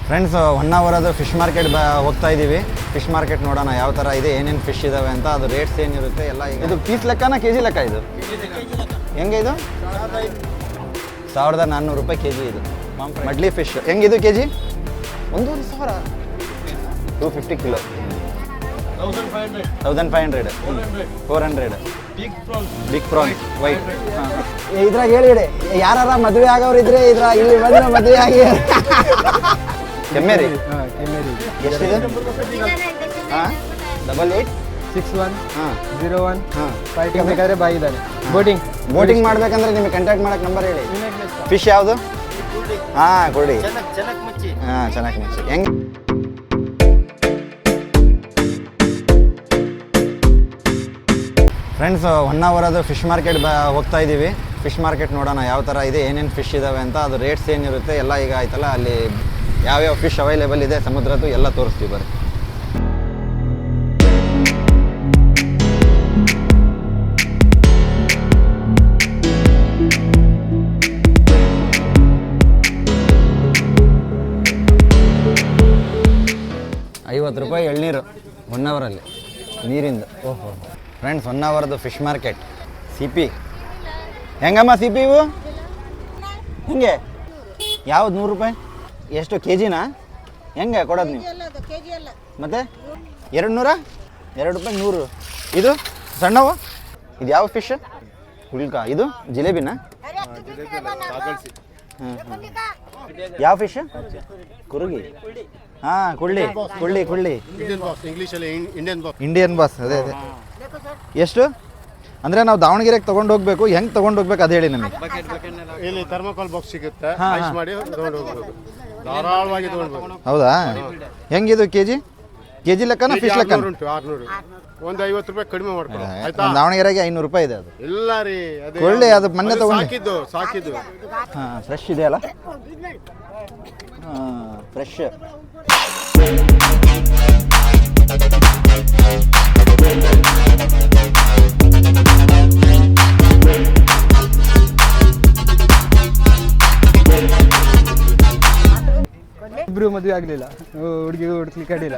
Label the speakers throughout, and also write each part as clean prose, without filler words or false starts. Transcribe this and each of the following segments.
Speaker 1: Friends, 1 hour ಅದು fish market ಹೋಗ್ತಾ ಇದ್ದೀವಿ. ಫಿಶ್ ಮಾರ್ಕೆಟ್ ನೋಡೋಣ ಯಾವ ಥರ ಇದೆ, ಏನೇನು ಫಿಶ್ ಇದಾವೆ ಅಂತ, ಅದು ರೇಟ್ಸ್ ಏನಿರುತ್ತೆ ಎಲ್ಲ. ಈಗ ಇದು ಪೀಸ್ ಲೆಕ್ಕನ ಕೆ ಜಿ ಲೆಕ್ಕ? ಇದು ಹೆಂಗೆ? ಇದು 1400 ರೂಪಾಯಿ ಕೆ ಜಿ. ಇದು ಮಡ್ಲಿ ಫಿಶ್ ಹೆಂಗಿದು K G? 1500. 250 kilo 1500. 400. Big prawns white. ಇದ್ರಾಗ ಹೇಳಿ, ಯಾರ ಮದುವೆ ಆಗೋರಿದ್ರೆ ಇಲ್ಲಿ ಬಂದ್ರೆ ಮದುವೆ ಆಗಿ. ಕೆಮ್ಮೇರಿ ಎಷ್ಟಿದೆ? ಹಾಂ,
Speaker 2: 886101 ಬೇಕಾದ್ರೆ ಬಾಯಿದ್ದಾನೆ.
Speaker 1: ಬೋಟಿಂಗ್ ಮಾಡ್ಬೇಕಂದ್ರೆ ನಿಮಗೆ ಕಾಂಟ್ಯಾಕ್ಟ್ ಮಾಡಕ್ಕೆ ನಂಬರ್ ಹೇಳಿ. ಫಿಶ್ ಯಾವುದು? ಹಾಂ, ಕೊಡಿ. ಹಾಂ, ಚೆನ್ನಾಗಿ ಮುಚ್ಚಿ. ಹೆಂಗೆ? ಫ್ರೆಂಡ್ಸ್, 1 hour ಅದು ಫಿಶ್ ಮಾರ್ಕೆಟ್ ಹೋಗ್ತಾ ಇದ್ದೀವಿ. ಫಿಶ್ ಮಾರ್ಕೆಟ್ ನೋಡೋಣ ಯಾವ ಥರ ಇದೆ, ಏನೇನು ಫಿಶ್ ಇದಾವೆ ಅಂತ, ಅದು ರೇಟ್ಸ್ ಏನಿರುತ್ತೆ ಎಲ್ಲ. ಈಗ ಆಯ್ತಲ್ಲ, ಅಲ್ಲಿ ಯಾವ್ಯಾವ ಫಿಶ್ ಅವೈಲೇಬಲ್ ಇದೆ ಸಮುದ್ರದ್ದು ಎಲ್ಲ ತೋರಿಸ್ತೀವಿ ಬರ್ರಿ. ₹50 ಎಳ್ನೀರು 1 ಅವರಲ್ಲಿ ನೀರಿಂದ. ಓಹೋ ಫ್ರೆಂಡ್ಸ್, 1 ಅವರ್ದು ಫಿಶ್ ಮಾರ್ಕೆಟ್. ಸಿಪಿ ಹೆಂಗಮ್ಮ? ಸಿಪಿ ಇವು ಹಿಂಗೆ ಯಾವ್ದು? ₹100. ಎಷ್ಟು ಕೆ ಜಿನಾ? ಹೆಂಗೆ ಕೊಡೋದು ನೀವು? ಮತ್ತೆ ₹200? ₹100. ಇದು ಸಣ್ಣವು? ಇದು ಯಾವ ಫಿಶ್? ಹುಲ್ಕ. ಇದು ಜಿಲೇಬಿನಾ? ಯಾವ ಫಿಶ್? ಕುರುಗಿ. ಹಾಂ, ಕುಳ್ಳಿ. Indian boss. ಅದೇ. ಎಷ್ಟು ಅಂದರೆ ನಾವು ದಾವಣಗೆರೆಗೆ ತೊಗೊಂಡು ಹೋಗ್ಬೇಕು. ಹೆಂಗೆ ತೊಗೊಂಡು ಹೋಗ್ಬೇಕು ಅದು ಹೇಳಿ ನಮಗೆ.
Speaker 3: ಇಲ್ಲಿ ಥರ್ಮೋಕಾಲ್ ಬಾಕ್ಸ್ ಸಿಗುತ್ತೆ, ಐಸ್ ಮಾಡಿ ತೊಗೊಂಡು ಹೋಗ್ಬೇಕು. ಧಾರಾಳವಾಗಿ ತೊಗೊಂಡ್ಬೇಕು.
Speaker 1: ಹೌದಾ? ಹೆಂಗಿದು ಕೆ ಜಿ ಲೆಕ್ಕನ ಫಿಶ್ ಲೆಕ್ಕ?
Speaker 3: 600. ಒಂದು ₹50 ಕಡಿಮೆ ಮಾಡ್ಕೊಳ್ಳಿ ಆಯ್ತಾ?
Speaker 1: ದಾವಣಗೆರೆಗೆ ₹500 ಇದೆ ಅದು.
Speaker 3: ಇಲ್ಲ ರೀ,
Speaker 1: ಒಳ್ಳೆ ಅದು ಮೊನ್ನೆ ತಗೊಂಡು
Speaker 3: ಸಾಕಿದ್ದು.
Speaker 1: ಹಾಂ, ಫ್ರೆಶ್ ಇದೆ ಅಲ್ಲ? ಹಾಂ, ಫ್ರೆಶ್.
Speaker 2: ಇಬ್ರು ಮದುವೆ ಆಗ್ಲಿಲ್ಲ, ಹುಡುಗಿ ಹುಡುಕ್ಲಿಕ್ಕಾಡಿಲ್ಲ.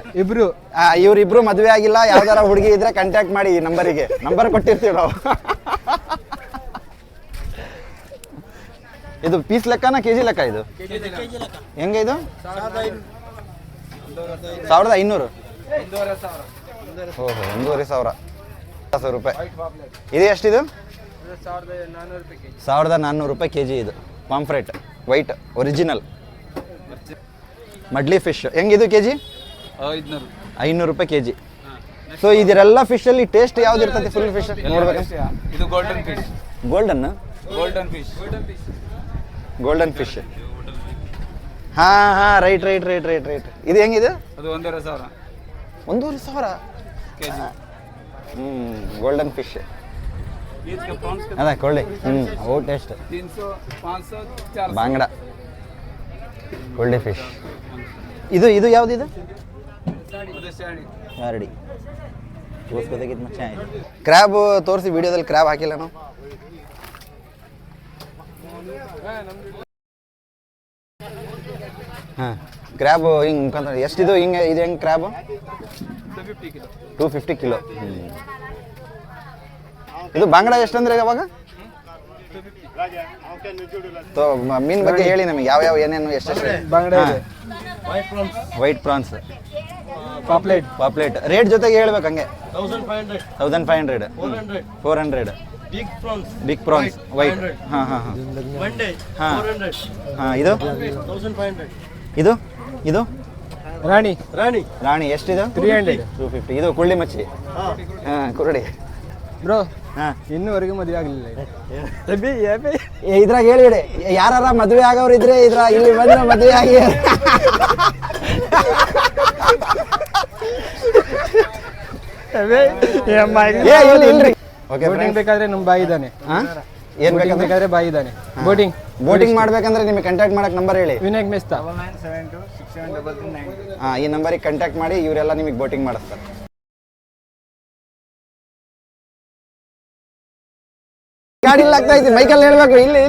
Speaker 1: ಇವರಿಬ್ರು ಮದುವೆ ಆಗಿಲ್ಲ. ಯಾವ್ದಾರ ಹುಡುಗಿ ಇದ್ರೆ ಕಾಂಟ್ಯಾಕ್ಟ್ ಮಾಡಿ ಈ ನಂಬರಿಗೆ. ನಂಬರ್ ಕೊಟ್ಟಿರ್ತೀವಿ ನಾವು. ಇದು ಪೀಸ್ ಲೆಕ್ಕನ ಕೆ ಜಿ ಲೆಕ್ಕ? ಇದು ಹೆಂಗೆ? ಇದು 1500. ಓಹೋ, ₹1500 ಇದು ಎಷ್ಟಿದು? ₹1400 ಕೆ ಜಿ. ಇದು ಪಾಂಫ್ರೆಟ್ ವೈಟ್ ಒರಿಜಿನಲ್ ಮಡ್ಲಿ ಫಿಶ್. ಹೆಂಗಿದು K G? ₹500 K G. So ಇದರೆಲ್ಲ ಫಿಶಲ್ಲಿ ಟೇಸ್ಟ್ ಯಾವ್ದು ಇರ್ತದೆ? ಫುಲ್ ಫಿಶ್ ನೋಡ್ಬೇಕು.
Speaker 4: ಇದು ಗೋಲ್ಡನ್ ಫಿಶ್.
Speaker 1: Golden fish. ಹಾಂ, ರೈಟ್. ಇದು ಹೆಂಗಿದೆ?
Speaker 4: ಅದು ₹1500.
Speaker 1: ₹1500 ಗೋಲ್ಡನ್ ಫಿಶ್. ಅದ ಕೊಳ್ಳಿ. ಓ ಟೇಸ್ಟ್.
Speaker 4: 300, 500, 400.
Speaker 1: ಬಾಂಗಡ ಕೊಳ್ಳಿ ಫಿಶ್. ಇದು ಯಾವ್ದು? ಇದು ಶಾರ್ಡಿ. ತೋರಿಸ್ಕೋದಕ್ಕಿಂತ ಚೆನ್ನಾಗಿದೆ. ಕ್ರ್ಯಾಬ್ ತೋರಿಸಿ ವಿಡಿಯೋದಲ್ಲಿ. ಕ್ರ್ಯಾಬ್ ಹಾಕಿಲ್ಲ ನಾವು. ಹಾಂ, ಕ್ರ್ಯಾಬ್ ಹಿಂಗೆ ಮುಖಾಂತರ ಎಷ್ಟಿದು? ಹಿಂಗೆ ಇದು ಹೆಂಗೆ ಕ್ರ್ಯಾಬು? 250 ಕಿಲೋ. ಇದು ಬಾಂಗಡ ಎಷ್ಟಂದ್ರೆ ಅವಾಗ? ಮೀನ್ ಬಗ್ಗೆ ಹೇಳಿ ನಮಗೆ, ಯಾವ ಏನೇನು ಎಷ್ಟೆಷ್ಟು?
Speaker 2: ಬಾಂಗಡ ಇದೆ,
Speaker 1: ವೈಟ್ ಪ್ರಾನ್ಸ್, ಪಾಪ್ಲೆಟ್. ರೇಟ್ ಜೊತೆಗೆ ಹೇಳ್ಬೇಕು ಹಂಗೆ. 1500, 400. Big prawns white. ಹಾಂ. ಇದು ರಾಣಿ ಎಷ್ಟಿದು?
Speaker 2: 300.
Speaker 1: 250. ಇದು ಕುಳ್ಳಿ ಮಚ್ಚಿ. ಹಾಂ, ಕುರುಡಿ.
Speaker 2: ಬ್ರೋ,
Speaker 1: ಹಾಂ,
Speaker 2: ಇನ್ನೂವರೆಗೂ ಮದುವೆ ಆಗಲಿಲ್ಲ.
Speaker 1: ಇದ್ರಾಗ ಹೇಳಿ, ಯಾರ ಮದುವೆ ಆಗೋರಿದ್ರೆ ಇಲ್ಲಿ ಬಂದ್ರೆ ಮದುವೆ ಆಗಿ. ಇಲ್ರಿ.
Speaker 2: ಬೋಟಿಂಗ್ ಬೇಕಾದ್ರೆ ನಮ್ಮ ಬಾಯಿ ಇದ್ದಾನೆ.
Speaker 1: ಏನು
Speaker 2: ಬೇಕಾದ್ರೆ ಬಾಯಿ ಇದ್ದಾನೆ.
Speaker 1: ಬೋಟಿಂಗ್ ಮಾಡ್ಬೇಕಂದ್ರೆ ನಿಮಗೆ ಕಾಂಟ್ಯಾಕ್ಟ್ ಮಾಡಕ್ಕೆ ನಂಬರ್ ಹೇಳಿ.
Speaker 2: ವಿನಾಯಕ್ ಮೆಸ್ತಾ.
Speaker 1: ಹಾಂ, ಈ ನಂಬರಿಗೆ ಕಾಂಟ್ಯಾಕ್ಟ್ ಮಾಡಿ. ಇವರೆಲ್ಲ ನಿಮಗೆ ಬೋಟಿಂಗ್ ಮಾಡಿಸ್ತಾರೆ. ಗಾಡಿ ಆಗ್ತಾ ಐತಿ, ಮೈಕಲ್ಲಿ ಹೇಳ್ಬೇಕು. ಇಲ್ಲಿ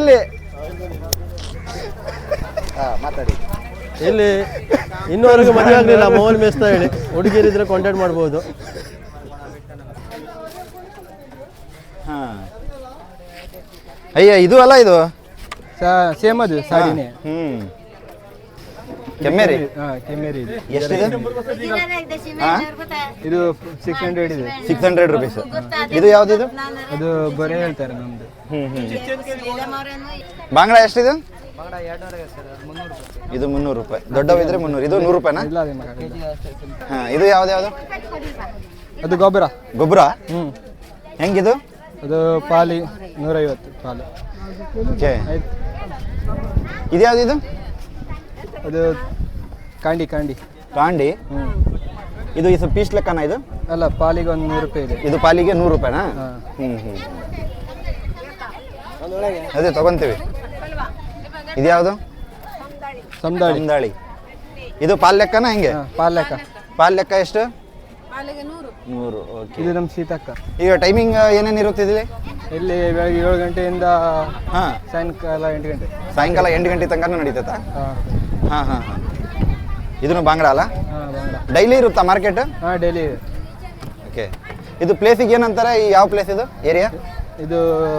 Speaker 1: ಮಾತಾಡಿ.
Speaker 5: ಇಲ್ಲಿ ಇನ್ನೂವರೆಗೂ ಮದುವೆ ಆಗಲಿಲ್ಲ ಮೋಹನ್ ಮೇಸ್ತಾ ಹೇಳಿ ಹುಡುಗಿಯರಿದ್ರೆ ಕಾಂಟ್ಯಾಕ್ಟ್ ಮಾಡ್ಬೋದು.
Speaker 1: ಹಾಂ ಅಯ್ಯ ಇದು ಅಲ್ಲ ಇದು
Speaker 2: ಸೇಮ್ ಅದು ಸಾಡಿನೇ.
Speaker 1: ಹ್ಞೂ ಕೆಮ್ಮೇರಿ
Speaker 2: ಹಾಂ ಕೆಮ್ಮೇರಿ ಇದೆ.
Speaker 1: ಎಷ್ಟಿದೆ?
Speaker 2: ಇದು 600 ಇದೆ.
Speaker 1: 600 ರುಪೀಸ್. ಇದು ಯಾವುದಿದು?
Speaker 2: ಅದು ಬರೇ ಹೇಳ್ತಾರೆ ನಮ್ದು.
Speaker 1: ಬಾಂಗ್ಡಾ ಎಷ್ಟಿದೆ? ಇದು 300 ರೂಪಾಯಿ. ದೊಡ್ಡವಿದ್ರೆ 300. ಇದು 100 ರೂಪಾಯಿನಾ?
Speaker 2: ಇಲ್ಲ ಅದೇ ಮಗ ಇಲ್ಲ.
Speaker 1: ಹಾಂ ಇದು ಯಾವ್ದು?
Speaker 2: ಅದು ಗೊಬ್ಬರ.
Speaker 1: ಗೊಬ್ಬರ
Speaker 2: ಹ್ಞೂ
Speaker 1: ಹೆಂಗಿದು?
Speaker 2: ಅದು ಪಾಲಿ 150 ಪಾಲು.
Speaker 1: ಓಕೆ.
Speaker 2: ಆಯ್ತು.
Speaker 1: ಇದು ಯಾವ್ದು? ಇದು
Speaker 2: ಅದು ಕಾಂಡಿ
Speaker 1: ಕಾಂಡಿ.
Speaker 2: ಹ್ಞೂ
Speaker 1: ಇದು ಪೀಸ್ ಲೆಕ್ಕನ ಇದು?
Speaker 2: ಅಲ್ಲ ಪಾಲಿಗೆ ಒಂದು 100 ರೂಪಾಯಿ ಇದೆ.
Speaker 1: ಇದು ಪಾಲಿಗೆ 100 ರೂಪಾಯಿನಾ?
Speaker 2: ಹಾಂ
Speaker 1: ಹ್ಞೂ ಅದೇ ತಗೊಂತೀವಿ. ಇದು ಯಾವುದು?
Speaker 2: ಸಮದಾಳಿ.
Speaker 1: ಸಮದಾಳಿ. ಇದು ಪಾಲ್ ಲೆಕ್ಕನ ಹೆಂಗೆ?
Speaker 2: ಹಾಂ ಪಾಲ್ ಲೆಕ್ಕ.
Speaker 1: ಪಾಲ್ ಲೆಕ್ಕ ಎಷ್ಟು? 100. ಓಕೆ.
Speaker 2: ಇದು ನಮ್ಮ ಸೀತಕ್ಕ.
Speaker 1: ಈಗ ಟೈಮಿಂಗ್ ಏನೇನು ಇರುತ್ತೆ ಇಲ್ಲಿ?
Speaker 2: ಇಲ್ಲಿ ಬೆಳಗ್ಗೆ 7 ಗಂಟೆಯಿಂದ
Speaker 1: ಹಾಂ
Speaker 2: ಸಾಯಂಕಾಲ 8 ಗಂಟೆ.
Speaker 1: ಸಾಯಂಕಾಲ 8 ಗಂಟೆ ತನಕ ನಡೀತೈತಾ?
Speaker 2: ಹಾಂ
Speaker 1: ಹಾಂ ಹಾಂ ಹಾಂ. ಇದನ್ನು ಬಾಂಗ್ಡಾ ಅಲ್ಲ?
Speaker 2: ಹಾಂ ಬಾಂಗ್ಡಾ.
Speaker 1: ಡೈಲಿ ಇರುತ್ತಾ ಮಾರ್ಕೆಟ್?
Speaker 2: ಹಾಂ ಡೈಲಿ ಇದೆ.
Speaker 1: ಓಕೆ. ಇದು ಪ್ಲೇಸಿಗೆ ಏನಂತಾರೆ? ಈ ಯಾವ ಪ್ಲೇಸ್ ಇದು ಏರಿಯಾ?
Speaker 2: ಇದು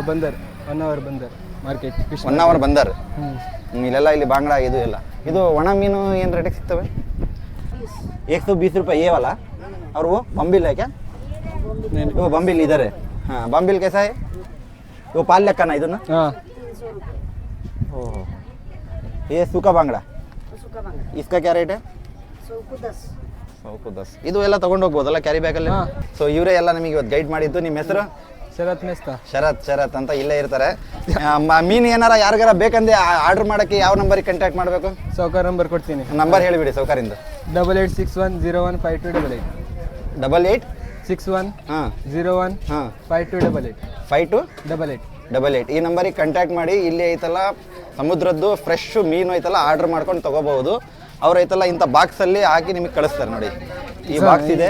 Speaker 2: ಬಂದರ್ 1 ಅವರ್ ಬಂದರ್ ಮಾರ್ಕೆಟ್.
Speaker 1: 1 ಅವರ್ ಬಂದರ್.
Speaker 2: ಹ್ಞೂ
Speaker 1: ಇಲ್ಲೆಲ್ಲ ಇಲ್ಲಿ ಬಾಂಗ್ಡಾ ಇದು ಎಲ್ಲ. ಇದು ಒಣ ಮೀನು ಏನು ರೇಟಿಗೆ ಸಿಗ್ತವೆ? 120 ರೂಪಾಯಿ ये वाला और वो बम्बिल है क्या? वो बम्बिल इधर है. हाँ बम्बिल कैसा है? वो पाल लेका ना इधर ना?
Speaker 2: ಹಾಂ
Speaker 1: ओह ये सूखा बांगड़ा. इसका क्या रेट है? 110. ಇದು ಎಲ್ಲ ತಗೊಂಡು ಹೋಗ್ಬೋದಲ್ಲ ಕ್ಯಾರಿ ಬ್ಯಾಗಲ್ಲಿ?
Speaker 2: ಹಾಂ.
Speaker 1: ಸೊ ಇವರೇ ಎಲ್ಲ ನಿಮಗೆ ಇವತ್ತು ಗೈಡ್ ಮಾಡಿದ್ದು. ನಿಮ್ಮ ಹೆಸರು?
Speaker 2: ಶರತ್ ಮೆಸ್ತಾ.
Speaker 1: ಶರತ್ ಅಂತ ಇಲ್ಲೇ ಇರ್ತಾರೆ. ಮೀನು ಏನಾರ ಯಾರಿಗಾರ ಬೇಕಂದ್ರೆ ಆರ್ಡರ್ ಮಾಡೋಕ್ಕೆ ಯಾವ ನಂಬರಿಗೆ ಕಾಂಟ್ಯಾಕ್ಟ್ ಮಾಡಬೇಕು?
Speaker 2: ಸೌಕರ್ ನಂಬರ್ ಕೊಡ್ತೀನಿ.
Speaker 1: ನಂಬರ್ ಹೇಳಿಬಿಡಿ ಸೌಕರ್ಯಿಂದ.
Speaker 2: 8861015288.
Speaker 1: 8861 ಹಾಂ
Speaker 2: 01
Speaker 1: ಹಾಂ
Speaker 2: 5288.
Speaker 1: 5288. ಈ ನಂಬರಿಗೆ ಕಾಂಟ್ಯಾಕ್ಟ್ ಮಾಡಿ. ಇಲ್ಲಿ ಐತಲ್ಲ ಸಮುದ್ರದ್ದು ಫ್ರೆಶ್ ಮೀನು ಐತಲ್ಲ ಆರ್ಡರ್ ಮಾಡ್ಕೊಂಡು ತೊಗೋಬಹುದು. ಅವ್ರು ಐತಲ್ಲ ಇಂಥ ಬಾಕ್ಸಲ್ಲಿ ಹಾಕಿ ನಿಮಗೆ ಕಳಿಸ್ತಾರೆ. ನೋಡಿ ಈ ಬಾಕ್ಸ್ ಇದೆ.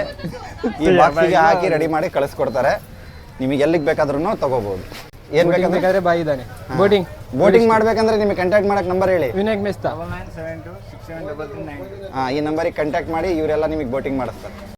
Speaker 1: ಈ ಬಾಕ್ಸಿಗೆ ಹಾಕಿ ರೆಡಿ ಮಾಡಿ ಕಳಿಸ್ಕೊಡ್ತಾರೆ. ನಿಮಗೆ ಎಲ್ಲಿಗೆ ಬೇಕಾದ್ರೂ ತೊಗೋಬಹುದು. ಏನು
Speaker 2: ಬೇಕಾದ್ರೆ ಬಾಯಿದ್ದಾನೆ.
Speaker 1: ಬೋಟಿಂಗ್ ಮಾಡ್ಬೇಕಂದ್ರೆ ನಿಮಗೆ ಕಾಂಟ್ಯಾಕ್ಟ್ ಮಾಡಕ್ಕೆ ನಂಬರ್ ಹೇಳಿ.
Speaker 2: ವಿನಾಯಕ್ ಮೆಸ್ತಾ.
Speaker 1: ಹಾಂ ಈ ನಂಬರಿಗೆ ಕಾಂಟ್ಯಾಕ್ಟ್ ಮಾಡಿ. ಇವರೆಲ್ಲ ನಿಮಗೆ ಬೋಟಿಂಗ್ ಮಾಡಿಸ್ತಾರೆ.